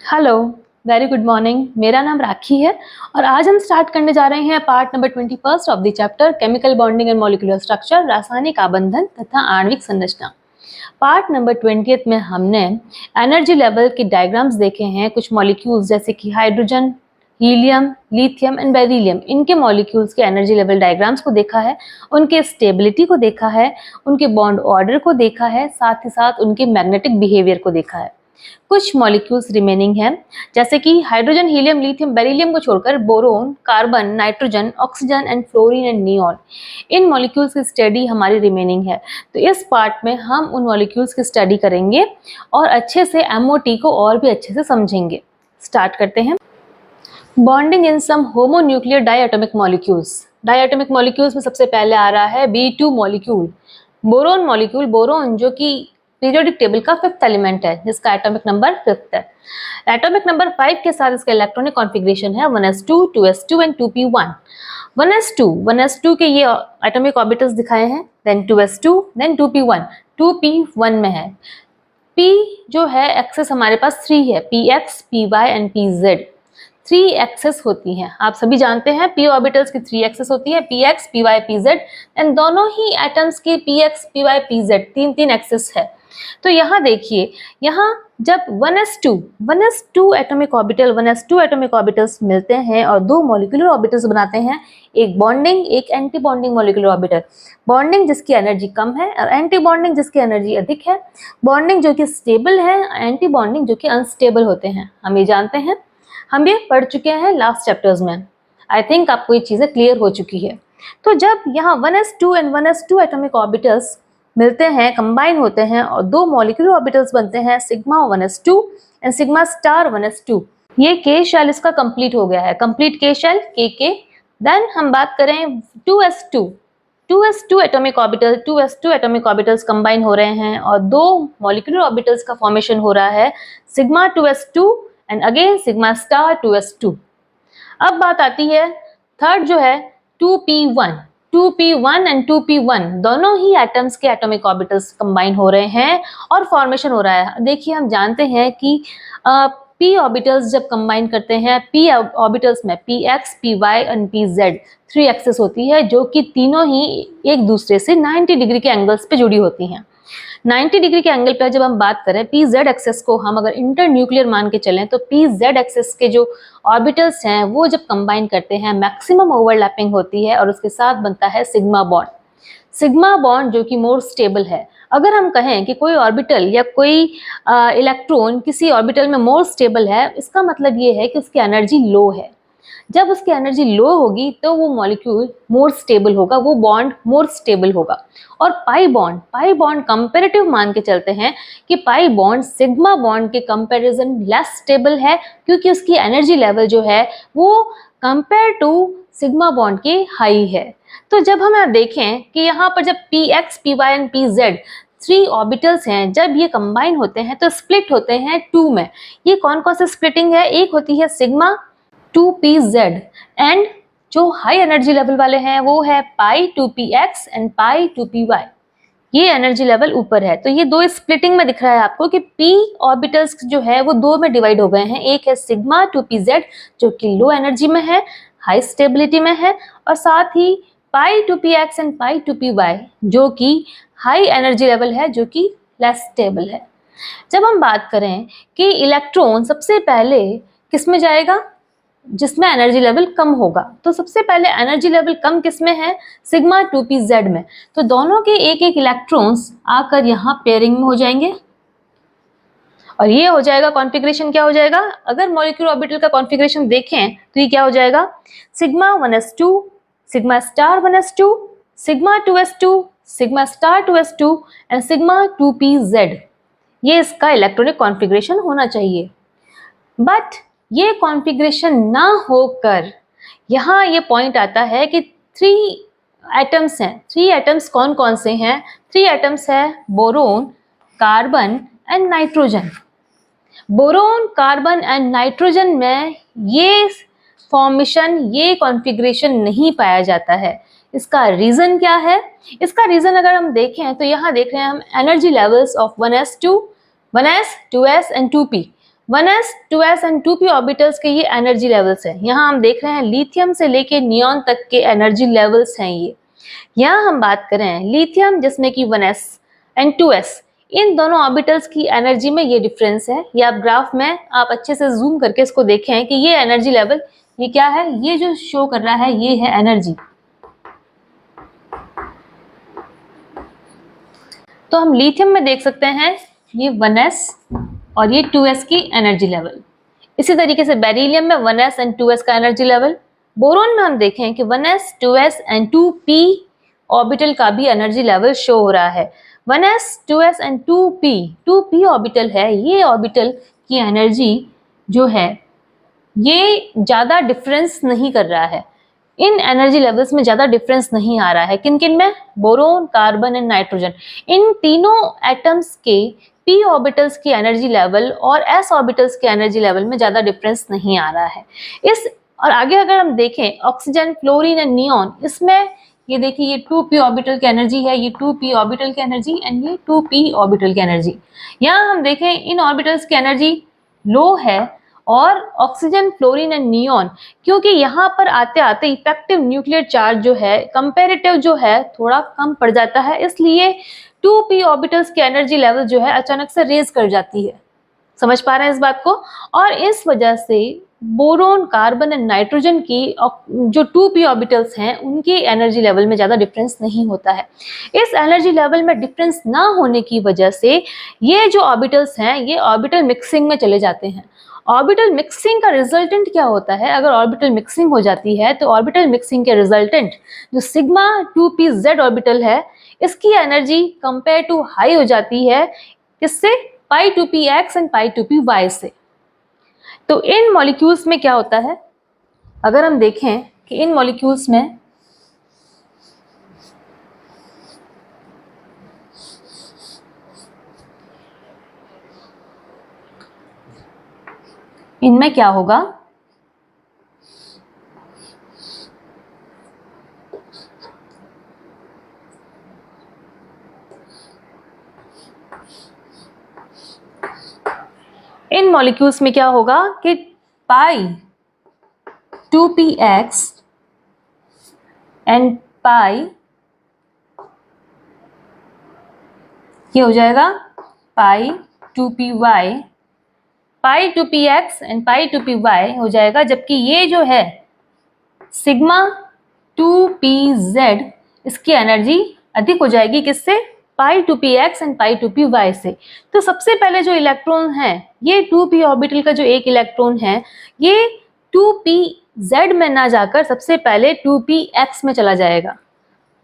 Hello, very good morning. मेरा नाम राखी है और आज हम स्टार्ट करने जा रहे हैं part number 21 of the chapter chemical bonding and molecular structure, रासायनिक आबंधन तथा आणविक संरचना। पार्ट नंबर 20 में हमने एनर्जी लेवल के डायग्राम्स देखे हैं। कुछ मॉलिक्यूल्स जैसे कि hydrogen, helium, lithium and beryllium, इनके मॉलिक्यूल्स के एनर्जी लेवल डायग्राम्स को देखा है, उनके स्टेबिलिटी को देखा है, उनके बॉन्ड ऑर्डर को देखा है, साथ ही साथ उनके मैग्नेटिक बिहेवियर को देखा है। कुछ मॉलिक्यूल्स रिमेनिंग हैं, जैसे कि हाइड्रोजन, हीलियम, लिथियम, बेरिलियम को छोड़कर boron, carbon, nitrogen, oxygen and fluorine and neon, in molecules की स्टडी हमारी रिमेनिंग है। तो इस पार्ट में हम उन मॉलिक्यूल्स की स्टडी करेंगे और अच्छे से एमओटी को और भी अच्छे से समझेंगे। स्टार्ट करते हैं। Bonding in some homonuclear diatomic molecules. Diatomic molecules में सबसे पहले आ रहा है B2 molecule, boron molecule. Boron जो कि पीरियोडिक टेबल का 5th एलिमेंट है, जिसका एटॉमिक नंबर 5th है। एटॉमिक नंबर 5 के साथ इसका इलेक्ट्रॉनिक कॉन्फ़िगरेशन है 1s2, 2s2 and 2p1। 1s2 के ये एटॉमिक ऑर्बिटल्स दिखाए हैं, then 2s2, then 2p1, 2p1 में है। p जो है एक्सेस हमारे पास 3 है, px, py and pz। 3 axes होती हैं, आप सभी जानते हैं p ऑर्बिटल्स की 3 एक्सेस होती है, px, py, pz, एंड दोनों ही एटम्स की px, py, pz तीन एक्सेस है। तो यहाँ देखिए, यहाँ जब 1s2 एटॉमिक ऑर्बिटल्स मिलते हैं और दो मॉलिक्यूलर ऑर्बिटल्स बनाते हैं, एक बॉन्डिंग, एक anti bonding molecular orbital. Bonding जिसकी एनर्जी कम है और एंटी बॉन्डिंग जिसकी एनर्जी अधिक है। बॉन्डिंग जो कि स्टेबल है, एंटी बॉन्डिंग जो कि अनस्टेबल होते हैं। हम ये जानते हैं, हम ये पढ़ चुके हैं लास्ट चैप्टर्स में। आई थिंक आपको ये चीज़ें क्लियर हो चुकी है। तो जब यहाँ 1s2 and 1s2 atomic orbitals मिलते हैं, कंबाइन होते हैं और दो मॉलिक्यूलर ऑर्बिटल्स बनते हैं, sigma 1s2 and sigma star 1s2। ये के शेल इसका कंप्लीट हो गया है, कंप्लीट के शेल के। देन हम बात करें 2s2 एटॉमिक ऑर्बिटल्स कंबाइन हो रहे हैं और दो मॉलिक्यूलर ऑर्बिटल्स का फॉर्मेशन हो रहा है, sigma 2s2 and again sigma star 2s2। अब बात आती है थर्ड जो है 2p1 एंड 2p1, दोनों ही एटम्स के एटॉमिक ऑर्बिटल्स कंबाइन हो रहे हैं और फॉर्मेशन हो रहा है। देखिए, हम जानते हैं कि p ऑर्बिटल्स जब कंबाइन करते हैं, p ऑर्बिटल्स में px, py and pz 3 axes होती है, जो कि तीनों ही एक दूसरे से 90 डिग्री के एंगल्स पे जुड़ी होती हैं। 90 डिग्री के एंगल पर जब हम बात करें, pz एक्सेस को हम अगर इंटरन्यूक्लियर मान के चलें, तो pz एक्सेस के जो ऑर्बिटल्स हैं वो जब कंबाइन करते हैं, मैक्सिमम ओवरलैपिंग होती है और उसके साथ बनता है सिग्मा बॉन्ड। सिग्मा बॉन्ड जो कि मोर स्टेबल है। अगर हम कहें कि कोई ऑर्बिटल या कोई इलेक्ट्रॉन किसी ऑर्बिटल में मोर स्टेबल है, इसका मतलब ये है कि उसकी एनर्जी लो है। जब उसकी एनर्जी लो होगी तो वो मॉलिक्यूल मोर स्टेबल होगा, वो बॉन्ड मोर स्टेबल होगा। और पाई बॉन्ड कंपैरेटिव मान के चलते हैं कि पाई बॉन्ड सिग्मा बॉन्ड के कंपैरिजन लेस स्टेबल है, क्योंकि उसकी एनर्जी लेवल जो है वो कंपेयर टू सिग्मा बॉन्ड के हाई है। तो जब हम यहाँ देखें कि यहाँ पर जब px, py and pz 3 orbitals हैं, जब ये कंबाइन होते हैं तो स्प्लिट होते हैं 2 में। ये कौन कौन सी स्प्लिटिंग है? एक होती है सिग्मा 2pz एंड जो हाई एनर्जी लेवल वाले हैं वो है पाई 2px एंड पाई 2py। ये एनर्जी लेवल ऊपर है, तो ये दो स्प्लिटिंग में दिख रहा है आपको कि p ऑर्बिटल्स जो है वो दो में डिवाइड हो गए हैं। एक है सिग्मा 2pz जो कि लो एनर्जी में है, हाई स्टेबिलिटी में है, और साथ ही पाई 2px एंड पाई 2py जो कि हाई एनर्जी लेवल है, जो कि लेस स्टेबल है। जब हम बात करें कि इलेक्ट्रॉन सबसे पहले किस में जाएगा, जिसमें एनर्जी लेवल कम होगा, तो सबसे पहले एनर्जी लेवल कम किस में है? सिग्मा 2pz में। तो दोनों के एक एक इलेक्ट्रॉन्स आकर यहाँ पेयरिंग में हो जाएंगे और ये हो जाएगा कॉन्फ़िगरेशन। क्या हो जाएगा? अगर मॉलिक्यूलर ऑर्बिटल का कॉन्फ़िगरेशन देखें तो ये क्या हो जाएगा? Sigma 1s2, sigma star 1s2, sigma 2s2, sigma star 2s2 and sigma 2pz। ये इसका इलेक्ट्रॉनिक कॉन्फ़िगरेशन होना चाहिए। बट ये कॉन्फ़िगरेशन ना होकर यहाँ ये पॉइंट आता है कि 3 एटम्स हैं। 3 एटम्स कौन कौन से हैं? 3 एटम्स है boron, carbon and nitrogen. Boron, carbon and nitrogen में ये फॉर्मेशन, ये कॉन्फ़िगरेशन नहीं पाया जाता है। इसका रीज़न क्या है? इसका रीज़न अगर हम देखें तो यहाँ देख रहे हैं हम energy levels of 1s, 2s and 2p। 1s 2s and 2p orbitals के ये एनर्जी लेवल्स हैं। यहाँ हम देख रहे हैं लिथियम से लेके नियॉन तक के एनर्जी लेवल्स हैं ये। यहाँ हम बात करें लिथियम जिसमें कि 1s एंड 2s, इन दोनों ऑर्बिटल्स की एनर्जी में ये डिफरेंस है। ये आप ग्राफ में आप अच्छे से जूम करके इसको देखें कि ये एनर्जी लेवल ये क्या है, ये जो शो कर रहा है ये है एनर्जी। तो हम लिथियम में देख सकते हैं ये 1s और ये 2s की एनर्जी लेवल। इसी तरीके से बेरिलियम में 1s एंड 2s का एनर्जी लेवल। बोरोन में हम देखें कि 1s 2s and 2p orbital का भी एनर्जी लेवल शो हो रहा है। 1s 2s and 2p orbital है, ये ऑर्बिटल की एनर्जी जो है ये ज़्यादा डिफरेंस नहीं कर रहा है, इन एनर्जी लेवल्स में ज़्यादा डिफरेंस नहीं आ रहा है। किन किन में? Boron, carbon and nitrogen. इन तीनों एटम्स के p ऑर्बिटल्स की एनर्जी लेवल और s ऑर्बिटल्स के एनर्जी लेवल में ज़्यादा डिफरेंस नहीं आ रहा है। इस और आगे अगर हम देखें ऑक्सीजन, फ्लोरीन एंड नियॉन, इसमें ये देखिए ये 2p ऑर्बिटल की एनर्जी है, ये 2p ऑर्बिटल की एनर्जी एंड ये 2p ऑर्बिटल की एनर्जी। यहाँ हम देखें इन ऑर्बिटल्स की एनर्जी लो है और ऑक्सीजन, फ्लोरीन एंड नियॉन, क्योंकि यहाँ पर आते आते इफेक्टिव न्यूक्लियर चार्ज जो है कंपैरेटिव जो है थोड़ा कम पड़ जाता है, इसलिए 2p ऑर्बिटल्स की एनर्जी लेवल जो है अचानक से रेज कर जाती है। समझ पा रहे हैं इस बात को? और इस वजह से बोरोन, कार्बन एंड नाइट्रोजन की जो 2p ऑर्बिटल्स हैं उनकी एनर्जी लेवल में ज़्यादा डिफरेंस नहीं होता है। इस एनर्जी लेवल में डिफरेंस ना होने की वजह से ये जो ऑर्बिटल्स हैं ये ऑर्बिटल मिक्सिंग में चले जाते हैं। ऑर्बिटल मिक्सिंग का रिजल्टेंट क्या होता है? अगर ऑर्बिटल मिक्सिंग हो जाती है तो ऑर्बिटल मिक्सिंग के रिजल्टेंट जो सिग्मा 2pz ऑर्बिटल है इसकी एनर्जी कंपेयर टू हाई हो जाती है, किससे? पाई 2px एंड पाई 2py से। तो इन मॉलिक्यूल्स में क्या होता है, अगर हम देखें कि इन मॉलिक्यूल्स में इनमें क्या होगा, इन मॉलिक्यूल्स में क्या होगा कि पाई 2px एंड पाई ये हो जाएगा पाई 2py, pi 2px and pi 2py हो जाएगा, जबकि ये जो है सिग्मा 2pz इसकी एनर्जी अधिक हो जाएगी, किससे? पाई 2px एंड पाई 2py से। तो सबसे पहले जो इलेक्ट्रॉन है ये 2p ऑर्बिटल का जो एक इलेक्ट्रॉन है ये 2pz में ना जाकर सबसे पहले 2px में चला जाएगा।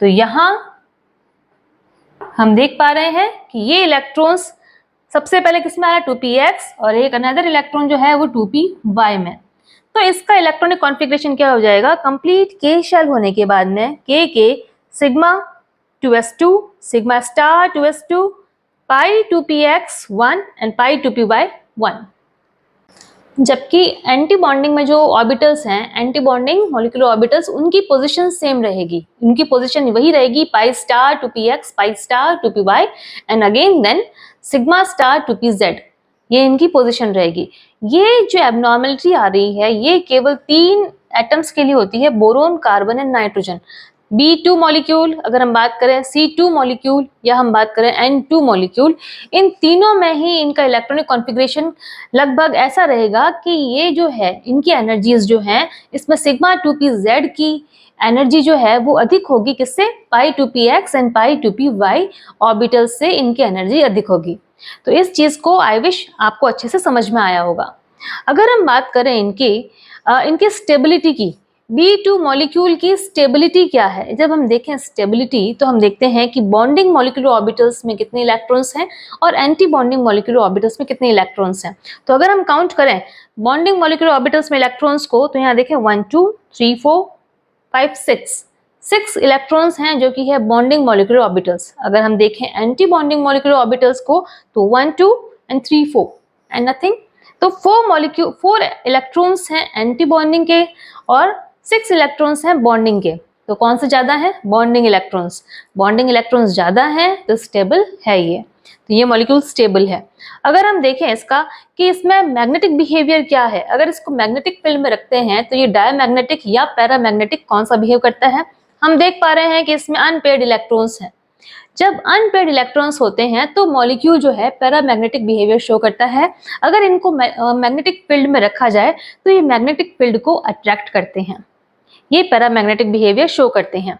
तो यहाँ हम देख पा रहे हैं कि ये इलेक्ट्रॉन्स सबसे पहले किस में आ रहा है? 2px, और एक अनदर इलेक्ट्रॉन जो है वो 2py में। तो इसका इलेक्ट्रॉनिक कॉन्फ़िगरेशन क्या हो जाएगा? कंप्लीट k शेल होने के बाद में k के sigma 2s2, sigma star 2s2, pi 2px 1 and pi 2py 1। जबकि एंटी बॉन्डिंग में जो ऑर्बिटल्स हैं, एंटी बॉन्डिंग मॉलिक्यूलर ऑर्बिटल्स, उनकी पोजीशन सेम रहेगी, उनकी पोजीशन वही रहेगी, pi star 2px, pi star 2py and again then sigma star 2pz, ये इनकी पोजीशन रहेगी। ये जो एबनॉर्मलिटी आ रही है ये केवल 3 एटम्स के लिए होती है, boron, carbon and nitrogen. B2 molecule अगर हम बात करें, C2 मॉलिक्यूल या हम बात करें N2 मॉलिक्यूल, इन तीनों में ही इनका इलेक्ट्रॉनिक कॉन्फ़िगरेशन लगभग ऐसा रहेगा कि ये जो है इनकी एनर्जीज जो हैं इसमें सिग्मा 2pz की एनर्जी जो है वो अधिक होगी, किससे? पाई 2px and pi 2py orbital से इनकी एनर्जी अधिक होगी। तो इस चीज़ को आई विश आपको अच्छे से समझ में आया होगा। अगर हम बात करें इनके स्टेबिलिटी की, B2 मॉलिक्यूल की स्टेबिलिटी क्या है? जब हम देखें स्टेबिलिटी तो हम देखते हैं कि बॉन्डिंग मॉलिक्यूलर ऑर्बिटल्स में कितने इलेक्ट्रॉन्स हैं और एंटी बॉन्डिंग मॉलिक्यूलर ऑर्बिटल्स में कितने इलेक्ट्रॉन्स हैं। तो अगर हम काउंट करें बॉन्डिंग मॉलिक्यूलर ऑर्बिटल्स में इलेक्ट्रॉन्स को तो यहाँ देखें 1 2 3 4 5 6 इलेक्ट्रॉन्स हैं जो कि है बॉन्डिंग मॉलिक्यूलर ऑर्बिटल्स। अगर हम देखें एंटी बॉन्डिंग मॉलिक्यूलर ऑर्बिटल्स को तो 1 2 एंड 3 4 एंड नथिंग। तो 4 इलेक्ट्रॉन्स हैं एंटी बॉन्डिंग के और 6 इलेक्ट्रॉन्स हैं बॉन्डिंग के। तो कौन से ज्यादा है? Bonding electrons. बॉन्डिंग इलेक्ट्रॉन्स ज्यादा हैं तो स्टेबल है ये। तो ये मॉलिक्यूल स्टेबल है। अगर हम देखें इसका कि इसमें मैग्नेटिक बिहेवियर क्या है, अगर इसको मैग्नेटिक फील्ड में रखते हैं तो ये डायमैग्नेटिक या पैरामैग्नेटिक कौन सा बिहेव करता है। हम देख पा रहे हैं कि इसमें अनपेयर्ड इलेक्ट्रॉन्स हैं। जब अनपेयर्ड इलेक्ट्रॉन्स होते हैं तो मॉलिक्यूल जो है पैरामैग्नेटिक बिहेवियर शो करता है। अगर इनको मैग्नेटिक फील्ड में रखा जाए तो ये मैग्नेटिक फील्ड को अट्रैक्ट करते हैं, ये पैरामैग्नेटिक बिहेवियर शो करते हैं।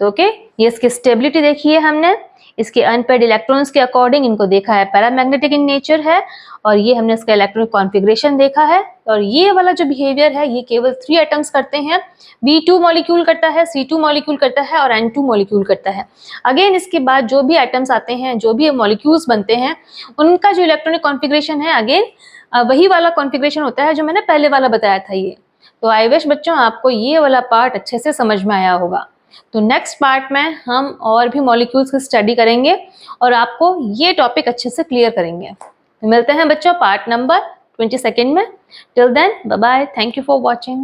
तो ओके, ये इसकी स्टेबिलिटी देखी है हमने, इसके अनपेयर्ड इलेक्ट्रॉन्स के अकॉर्डिंग इनको देखा है पैरामैग्नेटिक इन नेचर है, और ये हमने इसका इलेक्ट्रॉनिक कॉन्फ़िगरेशन देखा है। और ये वाला जो बिहेवियर है ये केवल 3 एटम्स करते हैं, B2 मॉलिक्यूल करता है, C2 मॉलिक्यूल करता है और N2 मॉलिक्यूल करता है। अगेन इसके बाद जो भी एटम्स आते हैं, जो भी मॉलिक्यूल्स बनते हैं, उनका जो इलेक्ट्रॉनिक कॉन्फ़िगरेशन है अगेन वही वाला कॉन्फ़िगरेशन होता है जो मैंने पहले वाला बताया था ये। तो आई विश बच्चों आपको ये वाला पार्ट अच्छे से समझ में आया होगा। तो नेक्स्ट पार्ट में हम और भी मॉलिक्यूल्स की स्टडी करेंगे और आपको ये टॉपिक अच्छे से क्लियर करेंगे। तो मिलते हैं बच्चों पार्ट नंबर 22 में। Till then bye bye, thank you for watching.